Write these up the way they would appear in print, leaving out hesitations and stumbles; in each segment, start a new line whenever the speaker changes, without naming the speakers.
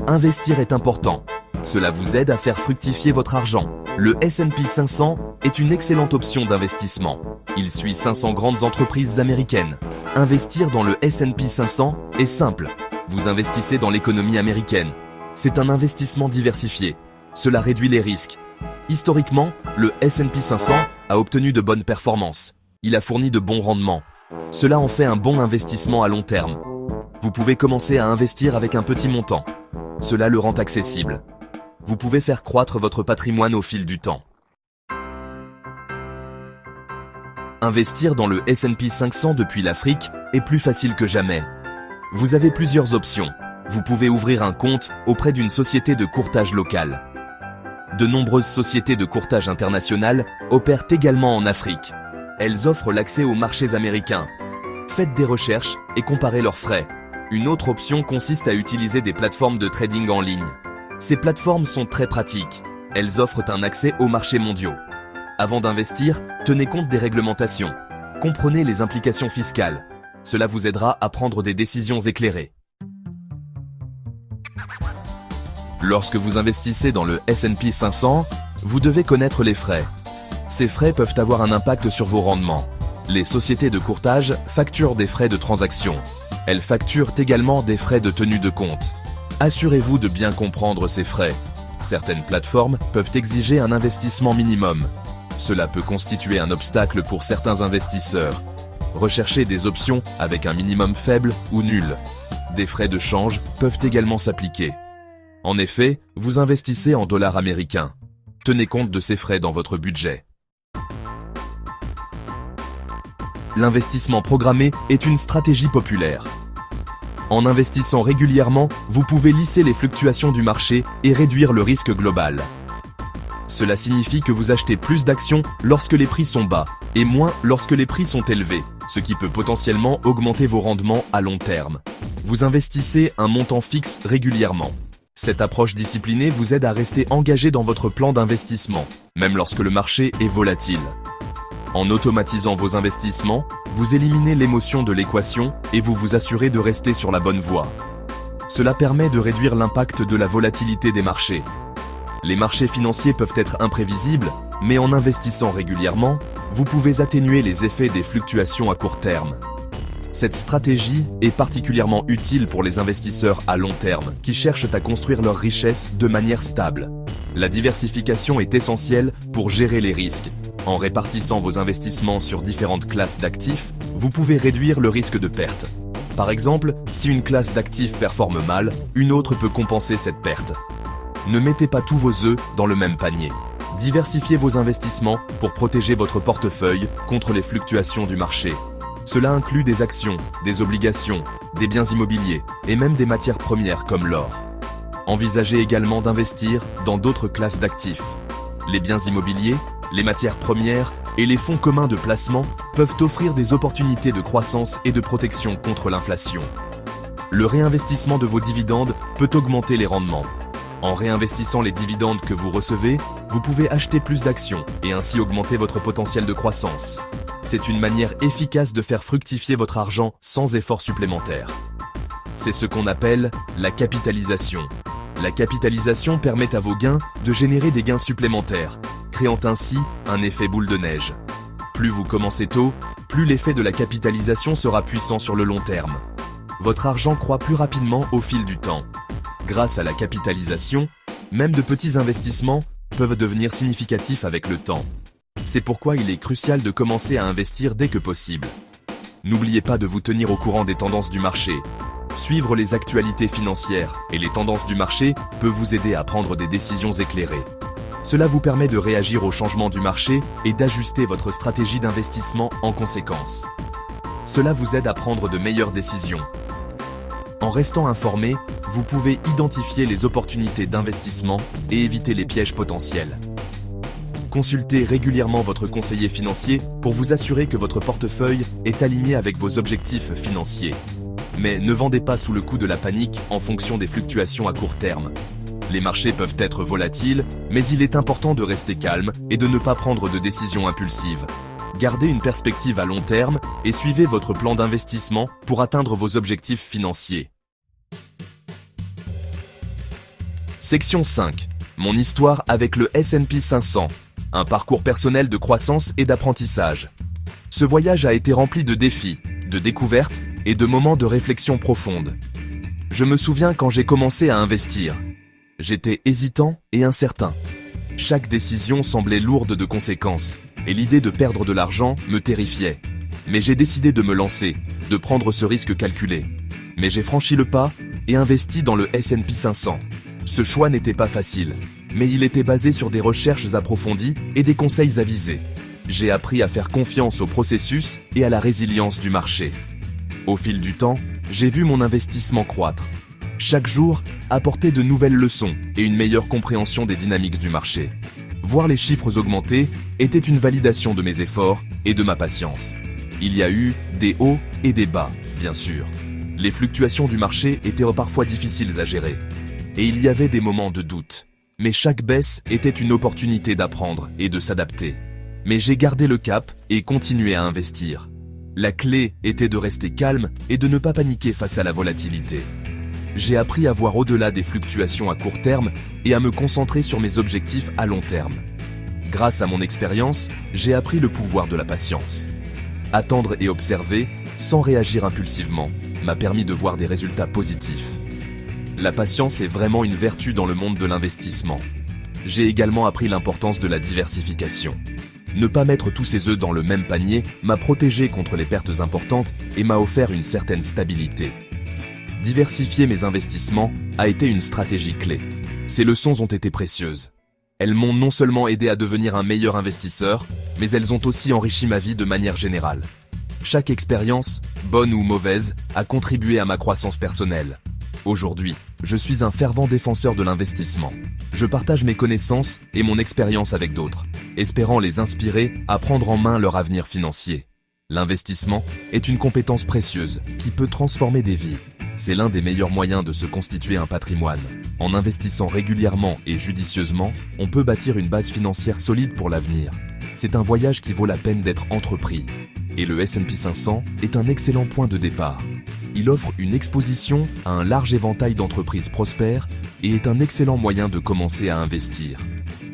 Investir est important. Cela vous aide à faire fructifier votre argent. Le S&P 500 est une excellente option d'investissement. Il suit 500 grandes entreprises américaines. Investir dans le S&P 500 est simple. Vous investissez dans l'économie américaine. C'est un investissement diversifié. Cela réduit les risques. Historiquement, le S&P 500 a obtenu de bonnes performances. Il a fourni de bons rendements. Cela en fait un bon investissement à long terme. Vous pouvez commencer à investir avec un petit montant. Cela le rend accessible. Vous pouvez faire croître votre patrimoine au fil du temps. Investir dans le S&P 500 depuis l'Afrique est plus facile que jamais. Vous avez plusieurs options. Vous pouvez ouvrir un compte auprès d'une société de courtage locale. De nombreuses sociétés de courtage internationales opèrent également en Afrique. Elles offrent l'accès aux marchés américains. Faites des recherches et comparez leurs frais. Une autre option consiste à utiliser des plateformes de trading en ligne. Ces plateformes sont très pratiques. Elles offrent un accès aux marchés mondiaux. Avant d'investir, tenez compte des réglementations. Comprenez les implications fiscales. Cela vous aidera à prendre des décisions éclairées. Lorsque vous investissez dans le S&P 500, vous devez connaître les frais. Ces frais peuvent avoir un impact sur vos rendements. Les sociétés de courtage facturent des frais de transaction. Elles facturent également des frais de tenue de compte. Assurez-vous de bien comprendre ces frais. Certaines plateformes peuvent exiger un investissement minimum. Cela peut constituer un obstacle pour certains investisseurs. Recherchez des options avec un minimum faible ou nul. Des frais de change peuvent également s'appliquer. En effet, vous investissez en dollars américains. Tenez compte de ces frais dans votre budget. L'investissement programmé est une stratégie populaire. En investissant régulièrement, vous pouvez lisser les fluctuations du marché et réduire le risque global. Cela signifie que vous achetez plus d'actions lorsque les prix sont bas et moins lorsque les prix sont élevés, ce qui peut potentiellement augmenter vos rendements à long terme. Vous investissez un montant fixe régulièrement. Cette approche disciplinée vous aide à rester engagé dans votre plan d'investissement, même lorsque le marché est volatile. En automatisant vos investissements, vous éliminez l'émotion de l'équation et vous vous assurez de rester sur la bonne voie. Cela permet de réduire l'impact de la volatilité des marchés. Les marchés financiers peuvent être imprévisibles, mais en investissant régulièrement, vous pouvez atténuer les effets des fluctuations à court terme. Cette stratégie est particulièrement utile pour les investisseurs à long terme qui cherchent à construire leur richesse de manière stable. La diversification est essentielle pour gérer les risques. En répartissant vos investissements sur différentes classes d'actifs, vous pouvez réduire le risque de perte. Par exemple, si une classe d'actifs performe mal, une autre peut compenser cette perte. Ne mettez pas tous vos œufs dans le même panier. Diversifiez vos investissements pour protéger votre portefeuille contre les fluctuations du marché. Cela inclut des actions, des obligations, des biens immobiliers et même des matières premières comme l'or. Envisagez également d'investir dans d'autres classes d'actifs. Les biens immobiliers, les matières premières et les fonds communs de placement peuvent offrir des opportunités de croissance et de protection contre l'inflation. Le réinvestissement de vos dividendes peut augmenter les rendements. En réinvestissant les dividendes que vous recevez, vous pouvez acheter plus d'actions et ainsi augmenter votre potentiel de croissance. C'est une manière efficace de faire fructifier votre argent sans effort supplémentaire. C'est ce qu'on appelle la capitalisation. La capitalisation permet à vos gains de générer des gains supplémentaires, créant ainsi un effet boule de neige. Plus vous commencez tôt, plus l'effet de la capitalisation sera puissant sur le long terme. Votre argent croît plus rapidement au fil du temps. Grâce à la capitalisation, même de petits investissements peuvent devenir significatifs avec le temps. C'est pourquoi il est crucial de commencer à investir dès que possible. N'oubliez pas de vous tenir au courant des tendances du marché. Suivre les actualités financières et les tendances du marché peut vous aider à prendre des décisions éclairées. Cela vous permet de réagir aux changements du marché et d'ajuster votre stratégie d'investissement en conséquence. Cela vous aide à prendre de meilleures décisions. En restant informé, vous pouvez identifier les opportunités d'investissement et éviter les pièges potentiels. Consultez régulièrement votre conseiller financier pour vous assurer que votre portefeuille est aligné avec vos objectifs financiers. Mais ne vendez pas sous le coup de la panique en fonction des fluctuations à court terme. Les marchés peuvent être volatiles, mais il est important de rester calme et de ne pas prendre de décisions impulsives. Gardez une perspective à long terme et suivez votre plan d'investissement pour atteindre vos objectifs financiers. Section 5. Mon histoire avec le S&P 500. Un parcours personnel de croissance et d'apprentissage. Ce voyage a été rempli de défis, de découvertes et de moments de réflexion profonde. Je me souviens quand j'ai commencé à investir. J'étais hésitant et incertain. Chaque décision semblait lourde de conséquences, et l'idée de perdre de l'argent me terrifiait. Mais j'ai décidé de me lancer, de prendre ce risque calculé. Mais j'ai franchi le pas et investi dans le S&P 500. Ce choix n'était pas facile, mais il était basé sur des recherches approfondies et des conseils avisés. J'ai appris à faire confiance au processus et à la résilience du marché. Au fil du temps, j'ai vu mon investissement croître. Chaque jour apportait de nouvelles leçons et une meilleure compréhension des dynamiques du marché. Voir les chiffres augmenter était une validation de mes efforts et de ma patience. Il y a eu des hauts et des bas, bien sûr. Les fluctuations du marché étaient parfois difficiles à gérer. Et il y avait des moments de doute. Mais chaque baisse était une opportunité d'apprendre et de s'adapter. Mais j'ai gardé le cap et continué à investir. La clé était de rester calme et de ne pas paniquer face à la volatilité. J'ai appris à voir au-delà des fluctuations à court terme et à me concentrer sur mes objectifs à long terme. Grâce à mon expérience, j'ai appris le pouvoir de la patience. Attendre et observer, sans réagir impulsivement, m'a permis de voir des résultats positifs. La patience est vraiment une vertu dans le monde de l'investissement. J'ai également appris l'importance de la diversification. Ne pas mettre tous ses œufs dans le même panier m'a protégé contre les pertes importantes et m'a offert une certaine stabilité. Diversifier mes investissements a été une stratégie clé. Ces leçons ont été précieuses. Elles m'ont non seulement aidé à devenir un meilleur investisseur, mais elles ont aussi enrichi ma vie de manière générale. Chaque expérience, bonne ou mauvaise, a contribué à ma croissance personnelle. Aujourd'hui, je suis un fervent défenseur de l'investissement. Je partage mes connaissances et mon expérience avec d'autres, espérant les inspirer à prendre en main leur avenir financier. L'investissement est une compétence précieuse qui peut transformer des vies. C'est l'un des meilleurs moyens de se constituer un patrimoine. En investissant régulièrement et judicieusement, on peut bâtir une base financière solide pour l'avenir. C'est un voyage qui vaut la peine d'être entrepris. Et le S&P 500 est un excellent point de départ. Il offre une exposition à un large éventail d'entreprises prospères et est un excellent moyen de commencer à investir.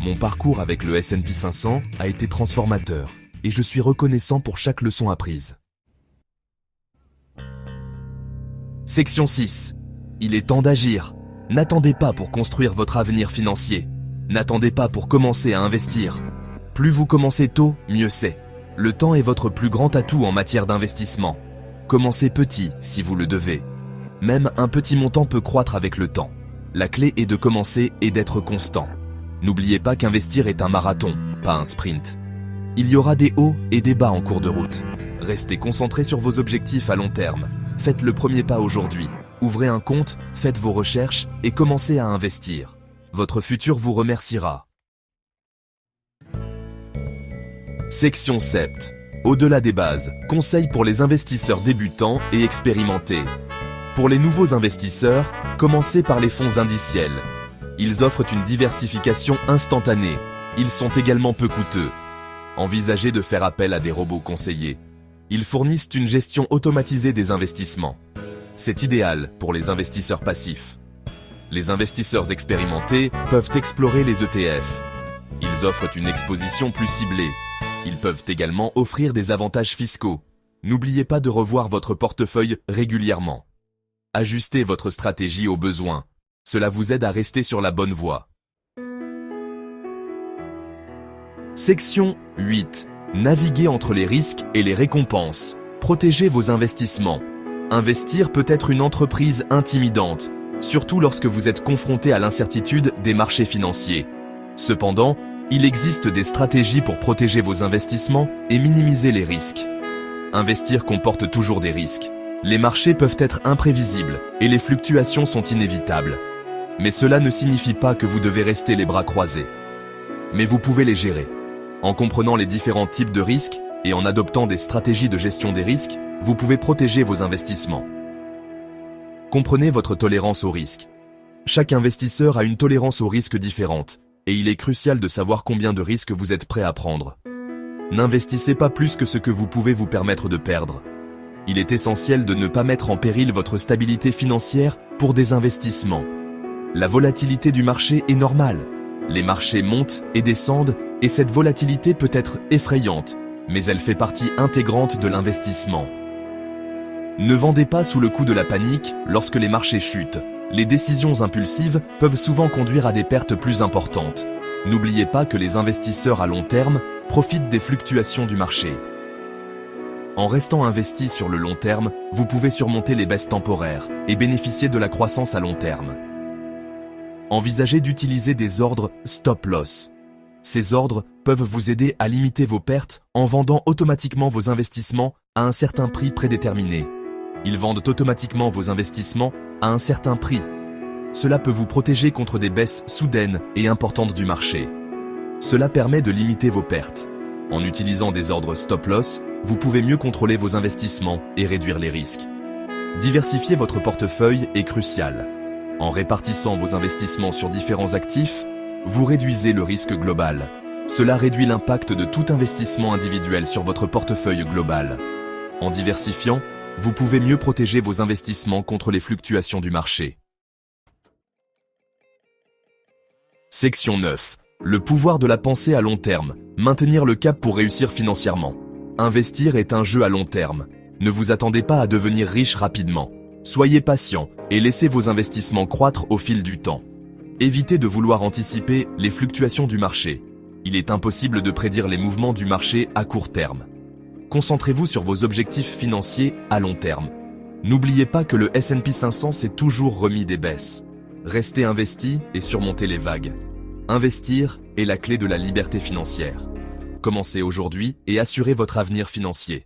Mon parcours avec le S&P 500 a été transformateur et je suis reconnaissant pour chaque leçon apprise. Section 6. Il est temps d'agir. N'attendez pas pour construire votre avenir financier. N'attendez pas pour commencer à investir. Plus vous commencez tôt, mieux c'est. Le temps est votre plus grand atout en matière d'investissement. Commencez petit si vous le devez. Même un petit montant peut croître avec le temps. La clé est de commencer et d'être constant. N'oubliez pas qu'investir est un marathon, pas un sprint. Il y aura des hauts et des bas en cours de route. Restez concentré sur vos objectifs à long terme. Faites le premier pas aujourd'hui. Ouvrez un compte, faites vos recherches et commencez à investir. Votre futur vous remerciera. Section 7. Au-delà des bases, conseils pour les investisseurs débutants et expérimentés. Pour les nouveaux investisseurs, commencez par les fonds indiciels. Ils offrent une diversification instantanée. Ils sont également peu coûteux. Envisagez de faire appel à des robots conseillers. Ils fournissent une gestion automatisée des investissements. C'est idéal pour les investisseurs passifs. Les investisseurs expérimentés peuvent explorer les ETF. Ils offrent une exposition plus ciblée. Ils peuvent également offrir des avantages fiscaux. N'oubliez pas de revoir votre portefeuille régulièrement. Ajustez votre stratégie aux besoins. Cela vous aide à rester sur la bonne voie. Section 8. Naviguez entre les risques et les récompenses. Protégez vos investissements. Investir peut être une entreprise intimidante, surtout lorsque vous êtes confronté à l'incertitude des marchés financiers. Cependant, il existe des stratégies pour protéger vos investissements et minimiser les risques. Investir comporte toujours des risques. Les marchés peuvent être imprévisibles et les fluctuations sont inévitables. Mais cela ne signifie pas que vous devez rester les bras croisés. Mais vous pouvez les gérer. En comprenant les différents types de risques et en adoptant des stratégies de gestion des risques, vous pouvez protéger vos investissements. Comprenez votre tolérance au risque. Chaque investisseur a une tolérance au risque différente, et il est crucial de savoir combien de risques vous êtes prêt à prendre. N'investissez pas plus que ce que vous pouvez vous permettre de perdre. Il est essentiel de ne pas mettre en péril votre stabilité financière pour des investissements. La volatilité du marché est normale. Les marchés montent et descendent et cette volatilité peut être effrayante, mais elle fait partie intégrante de l'investissement. Ne vendez pas sous le coup de la panique lorsque les marchés chutent. Les décisions impulsives peuvent souvent conduire à des pertes plus importantes. N'oubliez pas que les investisseurs à long terme profitent des fluctuations du marché. En restant investi sur le long terme, vous pouvez surmonter les baisses temporaires et bénéficier de la croissance à long terme. Envisagez d'utiliser des ordres stop-loss. Ces ordres peuvent vous aider à limiter vos pertes en vendant automatiquement vos investissements à un certain prix prédéterminé. Ils vendent automatiquement vos investissements à un certain prix. Cela peut vous protéger contre des baisses soudaines et importantes du marché. Cela permet de limiter vos pertes. En utilisant des ordres stop-loss, vous pouvez mieux contrôler vos investissements et réduire les risques. Diversifier votre portefeuille est crucial. En répartissant vos investissements sur différents actifs, vous réduisez le risque global. Cela réduit l'impact de tout investissement individuel sur votre portefeuille global. En diversifiant, vous pouvez mieux protéger vos investissements contre les fluctuations du marché. Section 9. Le pouvoir de la pensée à long terme. Maintenir le cap pour réussir financièrement. Investir est un jeu à long terme. Ne vous attendez pas à devenir riche rapidement. Soyez patient et laissez vos investissements croître au fil du temps. Évitez de vouloir anticiper les fluctuations du marché. Il est impossible de prédire les mouvements du marché à court terme. Concentrez-vous sur vos objectifs financiers à long terme. N'oubliez pas que le S&P 500 s'est toujours remis des baisses. Restez investi et surmontez les vagues. Investir est la clé de la liberté financière. Commencez aujourd'hui et assurez votre avenir financier.